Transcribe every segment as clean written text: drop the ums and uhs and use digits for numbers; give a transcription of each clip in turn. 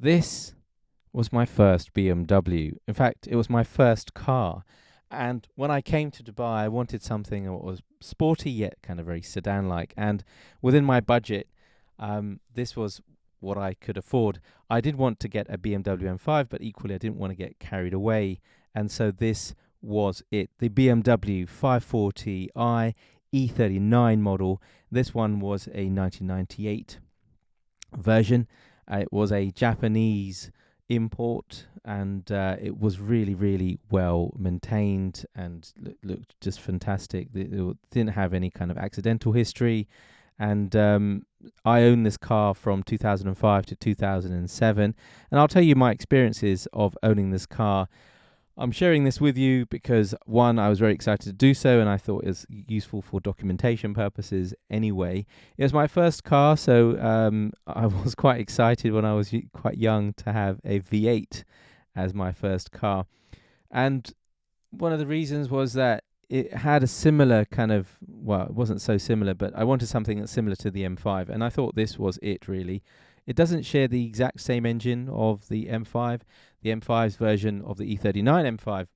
This was my first BMW. In fact, it was my first car. And when I came to Dubai, I wanted something that was sporty yet kind of very sedan-like. And within my budget, this was what I could afford. I did want to get a BMW M5, but equally I didn't want to get carried away. And so this was it. The BMW 540i E39 model. This one was a 1998 version. It was a Japanese import, and it was really, really well maintained and looked just fantastic. It didn't have any kind of accidental history, and I owned this car from 2005 to 2007, and I'll tell you my experiences of owning this car. I'm sharing this with you because, one, I was very excited to do so, and I thought it was useful for documentation purposes anyway. It was my first car, so I was quite excited when I was quite young to have a V8 as my first car. And one of the reasons was that it had a similar kind of, well, it wasn't so similar, but I wanted something that's similar to the M5, and I thought this was it, really. It doesn't share the exact same engine of the M5. The M5's version of the E39 M5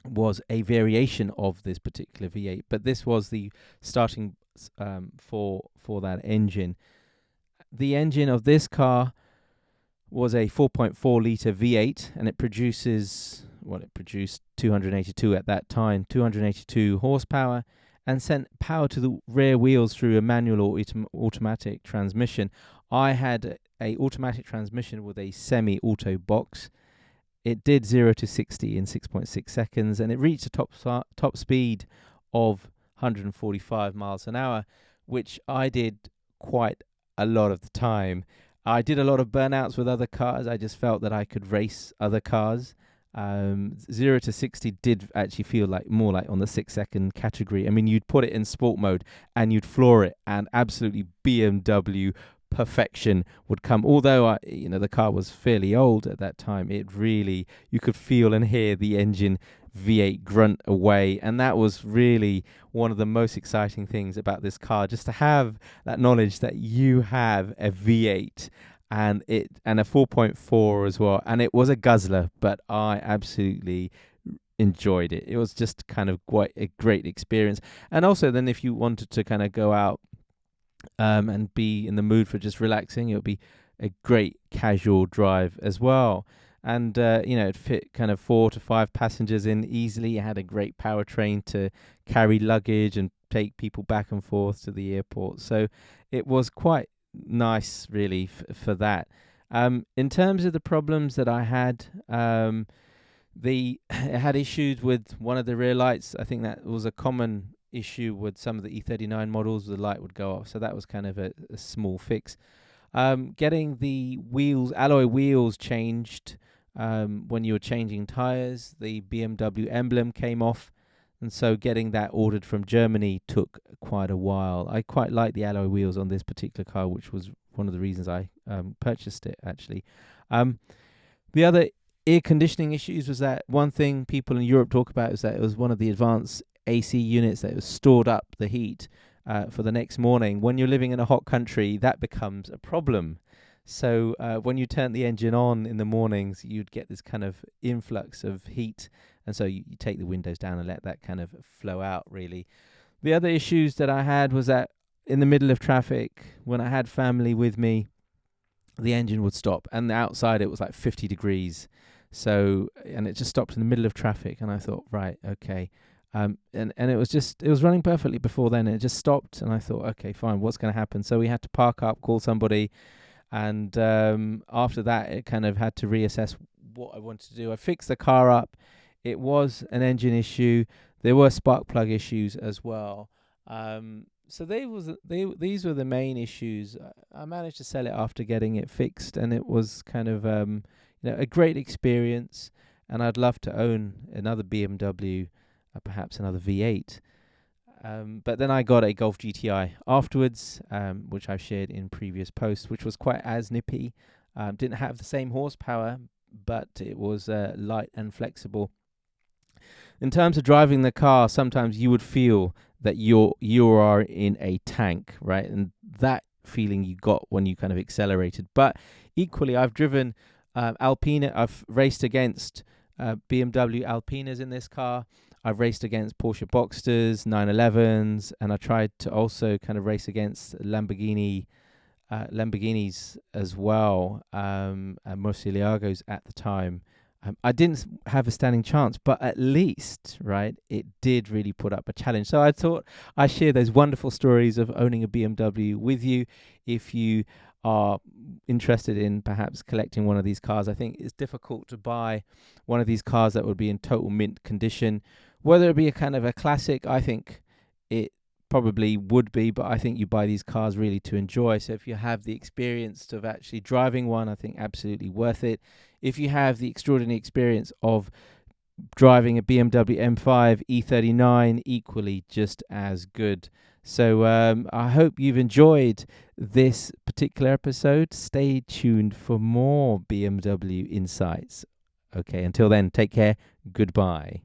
was a variation of this particular V8, but this was the starting for that engine. The engine of this car was a 4.4 litre V8, and it produced 282 at that time, 282 horsepower, and sent power to the rear wheels through a manual or automatic transmission. I had a automatic transmission with a semi-auto box. It did 0 to 60 in 6.6 seconds, and it reached a top speed of 145 miles an hour, which I did quite a lot of the time. I did a lot of burnouts with other cars. I just felt that I could race other cars. 0 to 60 did actually feel like more like on the 6-second category. I mean, you'd put it in sport mode and you'd floor it, and absolutely BMW perfection would come. Although the car was fairly old at that time, it really, you could feel and hear the engine V8 grunt away, and that was really one of the most exciting things about this car, just to have that knowledge that you have a V8 and a 4.4 as well, and it was a guzzler, but I absolutely enjoyed it. It was just kind of quite a great experience. And also then if you wanted to kind of go out and be in the mood for just relaxing, it would be a great casual drive as well. And it fit kind of 4 to 5 passengers in easily. It had a great powertrain to carry luggage and take people back and forth to the airport. So it was quite nice, really, for that. In terms of the problems that I had, it had issues with one of the rear lights. I think that was a common issue with some of the E39 models. The light would go off, so that was kind of a small fix. Getting the alloy wheels changed when you were changing tires, the BMW emblem came off, and so getting that ordered from Germany took quite a while. I quite like the alloy wheels on this particular car, which was one of the reasons I purchased it, actually. The other air conditioning issues was that one thing people in Europe talk about is that it was one of the advanced AC units that was stored up the heat for the next morning. When you're living in a hot country, that becomes a problem. So when you turn the engine on in the mornings, you'd get this kind of influx of heat, and so you take the windows down and let that kind of flow out, really. The other issues that I had was that in the middle of traffic, when I had family with me, the engine would stop, and outside it was like 50 degrees. So, and it just stopped in the middle of traffic, and I thought, right, okay. And it was running perfectly before then, and it just stopped, and I thought, okay, fine, what's going to happen? So we had to park up, call somebody, and after that, it kind of had to reassess what I wanted to do. I fixed the car up. It was an engine issue. There were spark plug issues as well. So these were the main issues. I managed to sell it after getting it fixed, and it was kind of a great experience. And I'd love to own another BMW. Perhaps another V8. But then I got a Golf GTI afterwards, which I've shared in previous posts, which was quite as nippy. Didn't have the same horsepower, but it was light and flexible. In terms of driving the car, sometimes you would feel that you are in a tank, right? And that feeling you got when you kind of accelerated. But equally, I've driven Alpina. I've raced against BMW Alpinas in this car. I've raced against Porsche Boxsters, 911s, and I tried to also kind of race against Lamborghinis as well, and Murciélagos at the time. I didn't have a standing chance, but at least, right, it did really put up a challenge. So I thought I'd share those wonderful stories of owning a BMW with you. If you are interested in perhaps collecting one of these cars, I think it's difficult to buy one of these cars that would be in total mint condition. Whether it be a kind of a classic, I think it probably would be, but I think you buy these cars really to enjoy. So if you have the experience of actually driving one, I think absolutely worth it. If you have the extraordinary experience of driving a BMW M5 E39, equally just as good. So I hope you've enjoyed this particular episode. Stay tuned for more BMW insights. Okay, until then, take care. Goodbye.